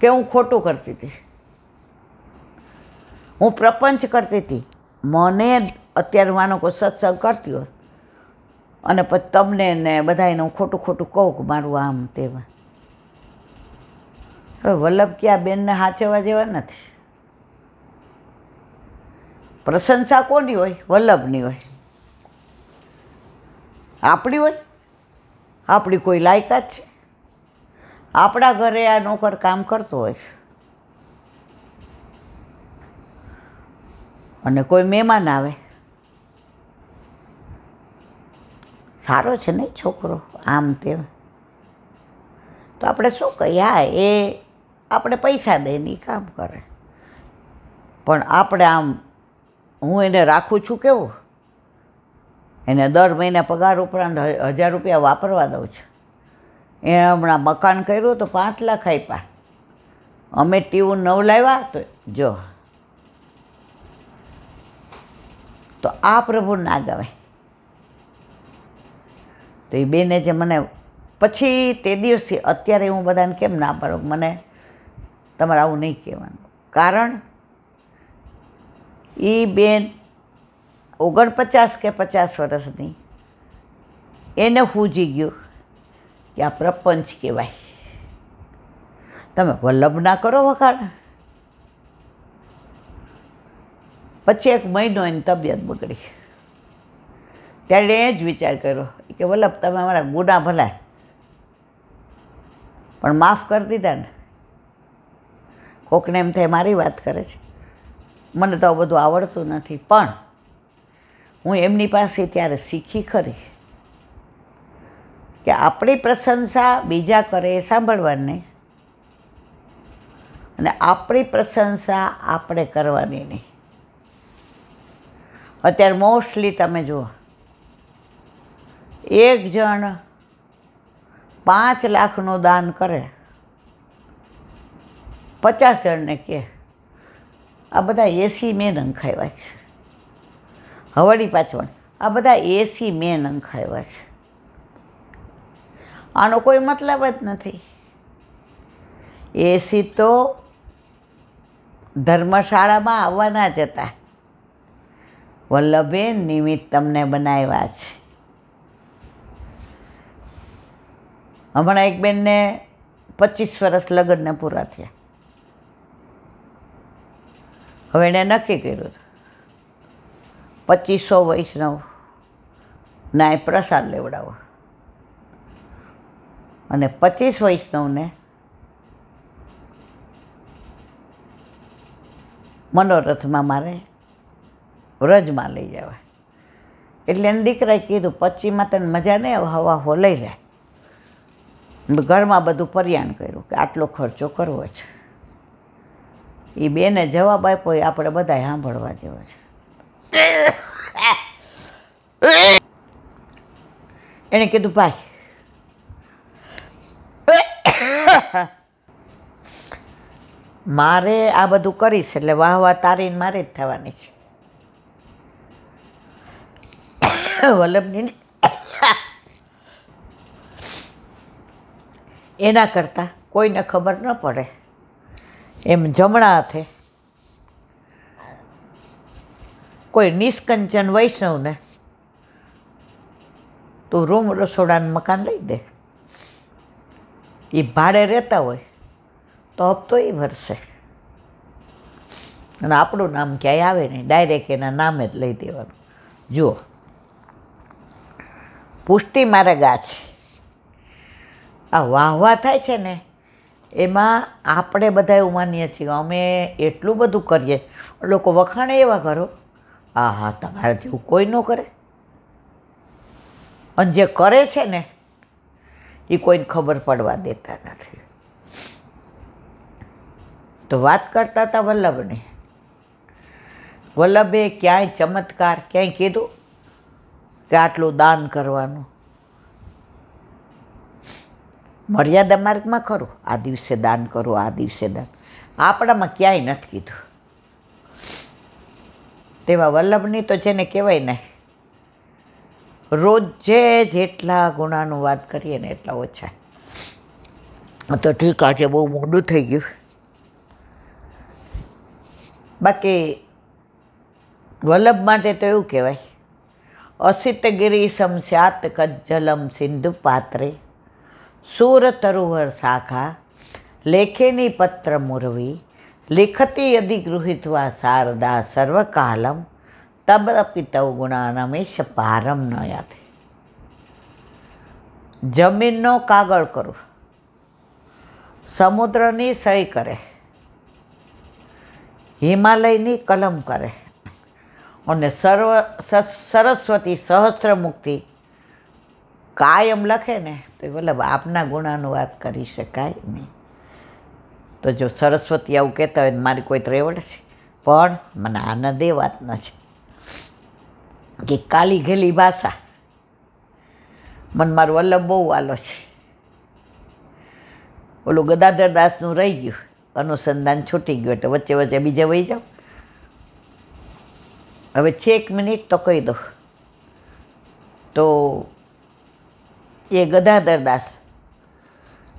કે હું ખોટું કરતી હતી, હું પ્રપંચ કરતી હતી. મને અત્યારે માનો કોઈ સત્સંગ કરતી હોય અને પછી તમને ને બધાને હું ખોટું ખોટું કહું કે મારું આમ તેમાં. હવે વલ્લભ કે આ બેનને સાચવવા જેવા નથી. પ્રશંસા કોની હોય? વલ્લભની હોય. આપણી હોય? આપણી કોઈ લાયકાત છે? આપણા ઘરે આ નોકર કામ કરતો હોય અને કોઈ મહેમાન આવે, સારો છે નહીં છોકરો, આમ તેમ, તો આપણે શું કહીએ? હા, એ આપણે પૈસા દઈને કામ કરે, પણ આપણે આમ હું એને રાખું છું કેવું, એને દર મહિને પગાર ઉપરાંત 1000 રૂપિયા વાપરવા દઉં છું. એ હમણાં મકાન કર્યું તો 5 લાખ આપ્યા. અમે ટીવું 9 લાવ્યા તો જો, તો આ પ્રભુ ના ગવાય. તો એ બેને જે મને પછી તે દિવસથી અત્યારે હું બધાને કેમ ના પાડું, મને તમારે આવું નહીં કહેવાનું, કારણ એ બેન 49 કે 50 વર્ષની, એને સૂઝી ગયું કે આ પ્રપંચ કહેવાય. તમે વલ્લભ ના કરો વખાણ. પછી 1 મહિનો એની તબિયત બગડી. ત્યારે એ જ વિચાર કર્યો કે વલ્લભ તમે અમારા ગુના ભલાય પણ માફ કરી દીધા ને. કોકને એમ થાય મારી વાત કરે છે, મને તો આ બધું આવડતું નથી, પણ હું એમની પાસે ત્યારે શીખી ખરી કે આપણી પ્રશંસા બીજા કરે એ સાંભળવાની અને આપણી પ્રશંસા આપણે કરવાની નહીં. અત્યારે મોસ્ટલી તમે જુઓ, એક જણ 5 લાખનું દાન કરે, 50 જણને કહે આ બધા એસી મેં નંખાવ્યા છે, હવળી પાછળ આ બધા એસી મેં નંખાવ્યા છે. આનો કોઈ મતલબ જ નથી. એસી તો ધર્મશાળામાં આવવાના જ હતા. વલ્લભે નિમિત્ત તમને બનાવ્યા છે. હમણાં એક બેનને 25 વર્ષ લગ્નને પૂરા થયા. હવે એણે નક્કી કર્યું 2500 વૈષ્ણવ ના એ પ્રસાદ લેવડાવો અને 25 વૈષ્ણવને મનોરથમાં મારે વ્રજમાં લઈ જવા. એટલે એને દીકરાએ કીધું 25માં તને મજા નહીં આવે, હવા લઈ લે. ઘરમાં બધું પર્યાણ કર્યું કે આટલો ખર્ચો કરવો છે. એ બેને જવાબ આપ્યો એ આપણે બધા સાંભળવા જેવો છે. એણે કીધું ભાઈ મારે આ બધું કરીશ એટલે વાહ તારીને મારે જ થવાની છે. વલ્લભની એના કરતાં કોઈને ખબર ન પડે એમ જમણા હાથે કોઈ નિષ્કંચન વૈષ્ણવને તું રૂમ રસોડાનું મકાન લઈ દે. એ ભાડે રહેતા હોય તો હપ્તો એ ભરશે અને આપણું નામ ક્યાંય આવે નહીં, ડાયરેક્ટ એના નામે જ લઈ દેવાનું. જુઓ, પુષ્ટિ માર્ગ આ છે. આ વાહ થાય છે ને એમાં આપણે બધા એવું માનીએ છીએ અમે એટલું બધું કરીએ, લોકો વખાણે એવા કરો આ હા તમારા જેવું કોઈ ન કરે. અને જે કરે છે ને એ કોઈને ખબર પડવા દેતા નથી. તો વાત કરતા હતા વલ્લભની. વલ્લભે ક્યાંય ચમત્કાર ક્યાંય કીધું કે આટલું દાન કરવાનું? મર્યાદા માર્ગમાં ખરું, આ દિવસે દાન કરો, આ દિવસે દાન, આપણામાં ક્યાંય નથી કીધું. તેવા વલ્લભની તો જેને કહેવાય ને રોજે જેટલા ગુણાનું વાત કરીએ ને એટલા ઓછા. તો ઠીક, આજે બહુ મોડું થઈ ગયું. બાકી વલ્લભ માટે તો એવું કહેવાય, અસિતગીરી સમસ્યાત કજ્જલમ સિંધુ પાત્રે સૂર તરુવર શાખા લેખેની પત્ર મુરવી લિખતી યદિ ગૃહિત્વા શારદા સર્વકાલમ તબરપી તવ ગુણાનમેશ પારમ ન યાદે. જમીનનો કાગળ કરું, સમુદ્રની સહી કરે, હિમાલયની કલમ કરે અને સરસ્વતી સહસ્ત્રમુખથી કાયમ લખે ને તો મતલબ આપના ગુણાનું વાત કરી શકાય નહીં. તો જો સરસ્વતી આવું કહેતા હોય મારી કોઈ ત્રેવડ છે, પણ મને આનંદ એ વાતનો છે કે કાલી ઘેલી ભાષા મને મારું વલ્લભ બહુ વાલો છે. ઓલું ગદાધર દાસનું રહી ગયું, અનુસંધાન છૂટી ગયું એટલે વચ્ચે વચ્ચે બીજે વહી જાઓ. હવે 1 મિનિટ તો કહી દો. તો એ ગદાધર દાસ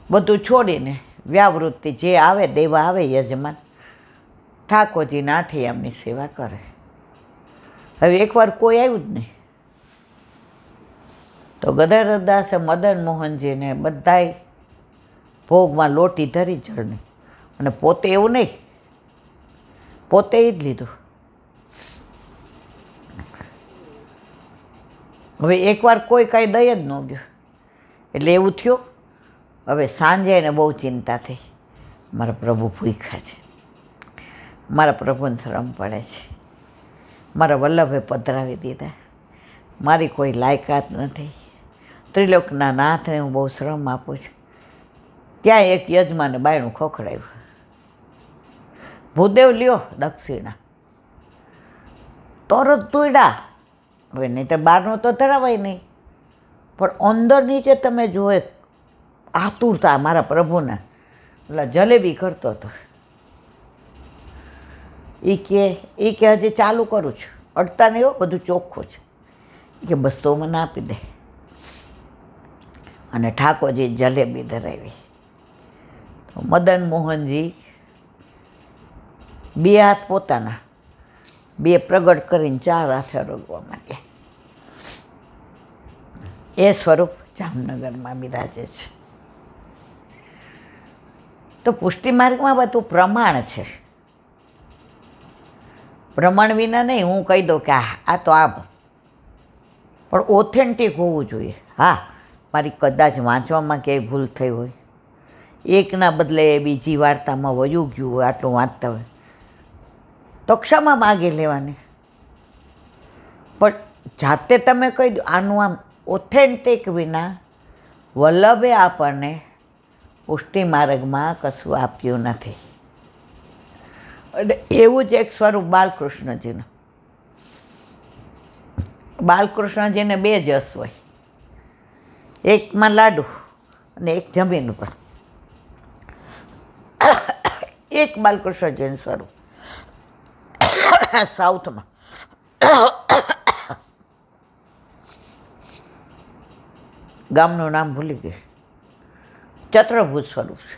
બધું છોડીને વ્યાવૃત્તિ જે આવે દેવા આવે યજમાન ઠાકોરજીના આઠિયામની સેવા કરે. હવે એકવાર કોઈ આવ્યું જ નહીં તો ગદાધર દાસે મદન મોહનજીને બધાય ભોગમાં લોટી ધરી જળની, અને પોતે એવું નહીં, પોતે જ લીધું. હવે એકવાર કોઈ કાંઈ દઈ જ ન ગયું એટલે એવું થયું. હવે સાંજે એને બહુ ચિંતા થઈ, મારા પ્રભુ ભૂખ્યા છે, મારા પ્રભુને શ્રમ પડે છે, મારા વલ્લભે પધરાવી દીધા, મારી કોઈ લાયકાત નથી, ત્રિલોકના નાથને હું બહુ શ્રમ આપું છું. ત્યાં એક યજમાને બાયણું ખોખડાવ્યું, ભૂદેવ લ્યો દક્ષિણા. તરત દોડ્યા. હવે નહીં તો બહારનું તો ધરાવાય નહીં, પણ અંદર નીચે તમે જુઓ આતુરતા મારા પ્રભુને, એટલે જલેબી કરતો હતો. એ કે હજી ચાલુ કરું છું, અડતા નહીં હો, બધું ચોખ્ખું છે. કે બસ તો મને આપી દે. અને ઠાકોરજી જલેબી ધરાવી. તો મદન મોહનજી 2 હાથ પોતાના, 2 પ્રગટ કરીને 4 હાથે રોગવા માંડ્યા. એ સ્વરૂપ જામનગરમાં બિરાજે છે. તો પુષ્ટિ માર્ગમાં બધું પ્રમાણ છે. પ્રમાણ વિના નહીં હું કહી દઉં કે આ તો આમ, પણ ઓથેન્ટિક હોવું જોઈએ. હા, મારી કદાચ વાંચવામાં ક્યાંય ભૂલ થઈ હોય, એકના બદલે બીજી વાર્તામાં વયું ગયું હોય, આટલું વાંચતા હોય તો ક્ષમા માગી લેવાની. પણ જાતે તમે કહી દો આનું આમ ઓથેન્ટિક વિના વલ્લભે આપણને પુષ્ટિ માર્ગમાં કશું આપ્યું નથી. અને એવું જ એક સ્વરૂપ બાલકૃષ્ણજીનું. બાલકૃષ્ણજીને 2 જસ હોય, એકમાં લાડુ અને એક જમીન ઉપર. એક બાલકૃષ્ણજીનું સ્વરૂપ સાઉથમાં ગામનું નામ ભૂલી ગઈ, ચતુર્ભુજ સ્વરૂપ છે.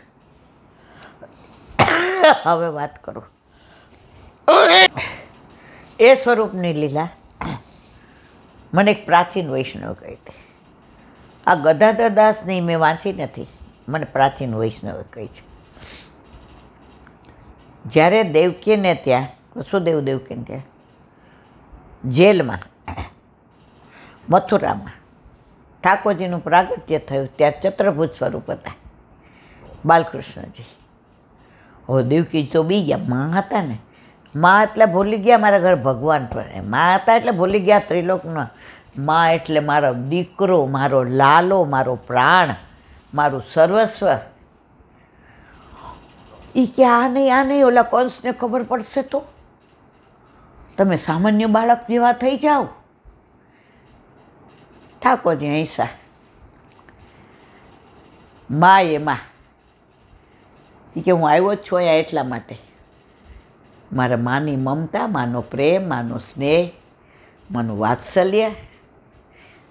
હવે વાત કરું એ સ્વરૂપની લીલા મને એક પ્રાચીન વૈષ્ણવ કહી હતી. આ ગદાધર દાસની મેં વાંચી નથી, મને પ્રાચીન વૈષ્ણવે કહી છે. જ્યારે દેવકીને ત્યાં વસુદેવ દેવકીને ત્યાં જેલમાં મથુરામાં ઠાકોરજીનું પ્રાગટ્ય થયું ત્યારે ચતુર્ભુજ સ્વરૂપ હતા બાલકૃષ્ણજી. હવે દેવકી તો બી ગયા, માં હતા ને, માં એટલે ભૂલી ગયા મારા ઘર ભગવાન પણ, માં હતા એટલે ભૂલી ગયા ત્રિલોકમાં. માં એટલે મારો દીકરો, મારો લાલો, મારો પ્રાણ, મારું સર્વસ્વ. એ કે આ નહીં, ઓલા કંસને ખબર પડશે તો તમે સામાન્ય બાળક જેવા થઈ જાઓ. ઠાકોરજી હૈસા. માં એમાં કે હું આવ્યો જ છું અહીંયા એટલા માટે. મારા માની મમતા, માનો પ્રેમ, માનો સ્નેહ, માનું વાત્સલ્ય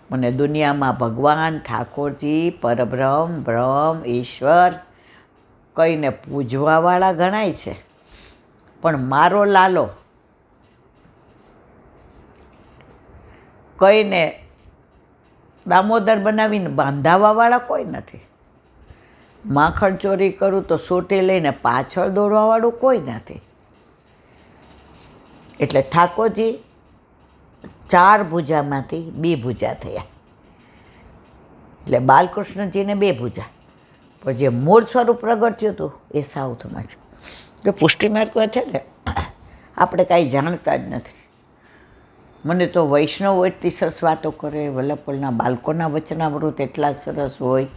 મને દુનિયામાં ભગવાન ઠાકોરજી પરબ્રહ્મ બ્રહ્મ ઈશ્વર કહીને પૂજવાવાળા ગણાય છે. પણ મારો લાલો કઈને દામોદર બનાવીને બાંધાવાવાળા કોઈ નથી. માખણ ચોરી કરું તો સોટી લઈને પાછળ દોડવાવાળું કોઈ નથી. એટલે ઠાકોરજી 4 ભુજામાંથી 2 ભુજા થયા. એટલે બાલકૃષ્ણજીને 2 ભુજા, પણ જે મૂળ સ્વરૂપ પ્રગટ્યું હતું એ સાઉથમાં છે. જો પુષ્ટિમાર્ગ છે ને, આપણે કાંઈ જાણતા જ નથી. મને તો વૈષ્ણવ એટલી સરસ વાતો કરે, વલ્લભપુરના બાળકોના વચનામૃત એટલા સરસ હોય.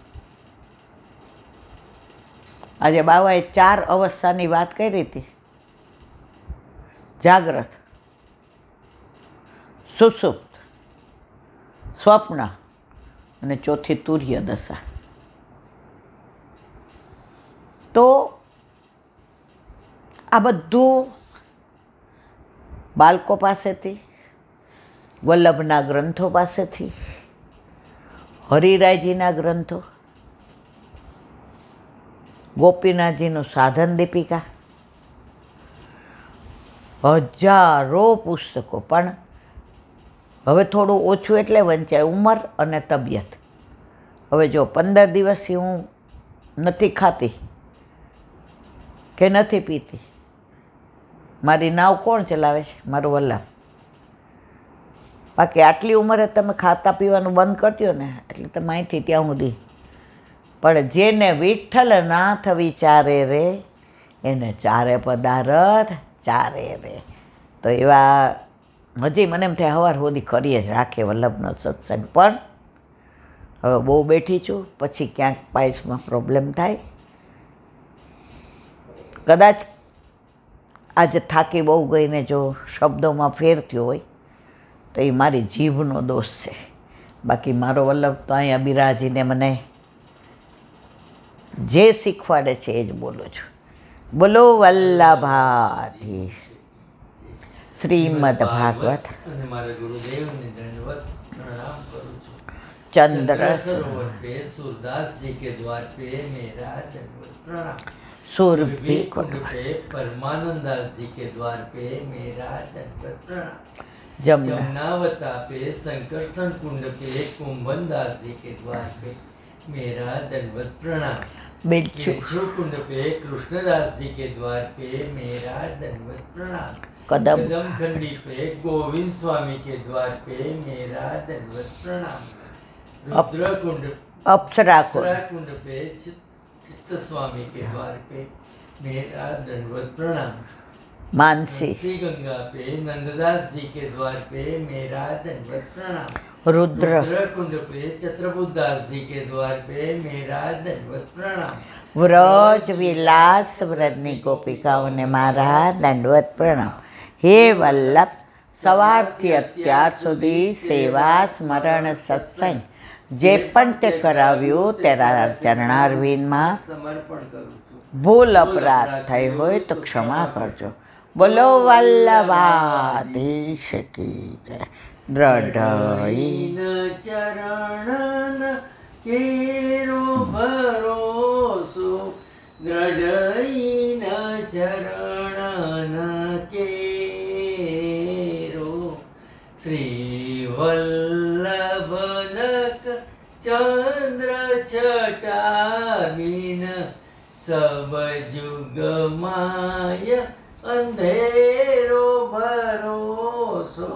આજે બાવાએ 4 અવસ્થાની વાત કરી હતી: જાગ્રત, સુષુપ્ત, સ્વપ્ન અને ચોથી તુર્ય દશા. તો આ બધું બાળકો પાસેથી, વલ્લભના ગ્રંથો પાસેથી, હરિરાયજીના ગ્રંથો, ગોપીનાથજીનું સાધન દીપિકા, હજારો પુસ્તકો. પણ હવે થોડું ઓછું એટલે વંચાય ઉંમર અને તબિયત. હવે જો 15 દિવસથી હું નથી ખાતી કે નથી પીતી, મારી નાવ કોણ ચલાવે છે? મારો વલ્લભ. બાકી આટલી ઉંમરે તમે ખાતા પીવાનું બંધ કરજો ને, એટલે તમે અહીંથી ત્યાં સુધી. પણ જેને વિઠ્ઠલનાથ વિચારે રે એને ચારે પદાર્થ ચારે રે. તો એવા હજી મને એમ થાય સવાર સુધી કરીએ જ રાખે વલ્લભનો સત્સંગ. પણ હવે બહુ બેઠી છું, પછી ક્યાંક પાઇલ્સમાં પ્રોબ્લેમ થાય. કદાચ આજે થાકી બહુ ગઈને જો શબ્દોમાં ફેર થયો હોય તો એ મારી જીભનો દોષ છે. બાકી મારો વલ્લભ તો અહીંયા બિરાજીને મને જે શીખવાડે છે એ જ બોલું છું. બોલો વલ્લભાધીશ. શ્રીમદ ભાગવત चंद्र सरोवर पे सूरदास जी के द्वार पे मेरा दंडवत प्रणाम. सूरभि कुंड पे परमानंद दास जी के द्वार पे मेरा दंडवत प्रणाम. जमुनावता पे संकर्षण कुंड पे कुंभन दास जी के द्वार पे मेरा दंडवत प्रणाम. बिच्छू कुंड पे कृष्णदास जी के द्वार पे मेरा दंडवत प्रणाम. कदम खंडी पे गोविंद स्वामी के द्वार पे मेरा दंडवत प्रणाम. रुद्र कुंड अप्सरा कुंड पे चित्त स्वामी के द्वार पे मेरा दंडवत प्रणाम. मानसी गंगा पे नंददास जी के द्वार पे मेरा दंडवत प्रणाम. रुद्र कुंड पे चत्रबुद्धास जी के द्वार पे मेरा दंडवत प्रणाम. व्रज विलास व्रजनी गोपिकाओने मारा दंडवत प्रणाम. हे वल्लभ, સવારથી અત્યાર સુધી સેવા સ્મરણ સત્સંગ જે પણ તે કરાવ્યું તેના ચરણારવિંદમાં સમર્પણ કરું છું. ભૂલ અપરાધ થઈ હોય તો ક્ષમા કરજો. બોલો વલ્લભાધીશ કી જય. દ્રઢઈન ચરણ કેરો ભરોસો, દ્રઢઈન ચરણ કેરો. શ્રી વલ્લભનક ચંદ્ર છટાવીન સબ જુગ માય અંધેરો ભરોસો,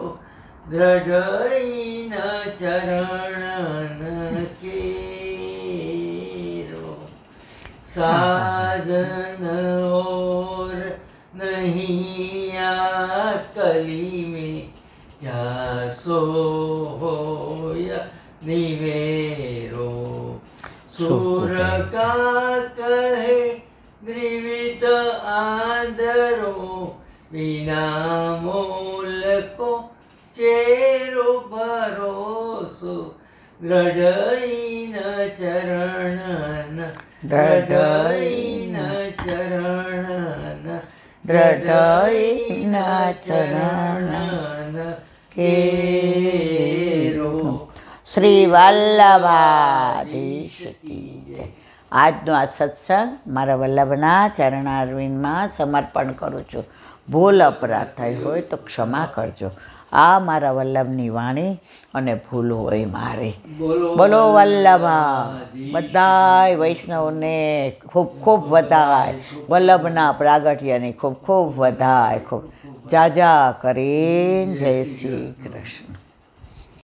દ્રઢઈન ચરણ કેરો. साधन और नहीं आ कली में, जासो होया निवेरो. सुर का कहे द्रिवित आदरो, बिना मोल को चेरो भरोसो, દ્રઢઈન ચરણ, દ્રઢઈન ચરણ, દ્રઢઈન ચરણ કેરો. શ્રી વલ્લભાધીશ કી જય. આજનો આ સત્સંગ મારા વલ્લભના ચરણારવિંદમાં સમર્પણ કરું છું. ભૂલ અપરાધ થઈ હોય તો ક્ષમા કરજો. આ મારા વલ્લભની વાણી અને ભૂલ હોય મારી. બોલો વલ્લભા. બધાય વૈષ્ણવને ખૂબ ખૂબ વધાય. વલ્લભના પ્રાગટ્યની ખૂબ ખૂબ વધાય. ખૂબ જાજા કરીને જય શ્રી કૃષ્ણ.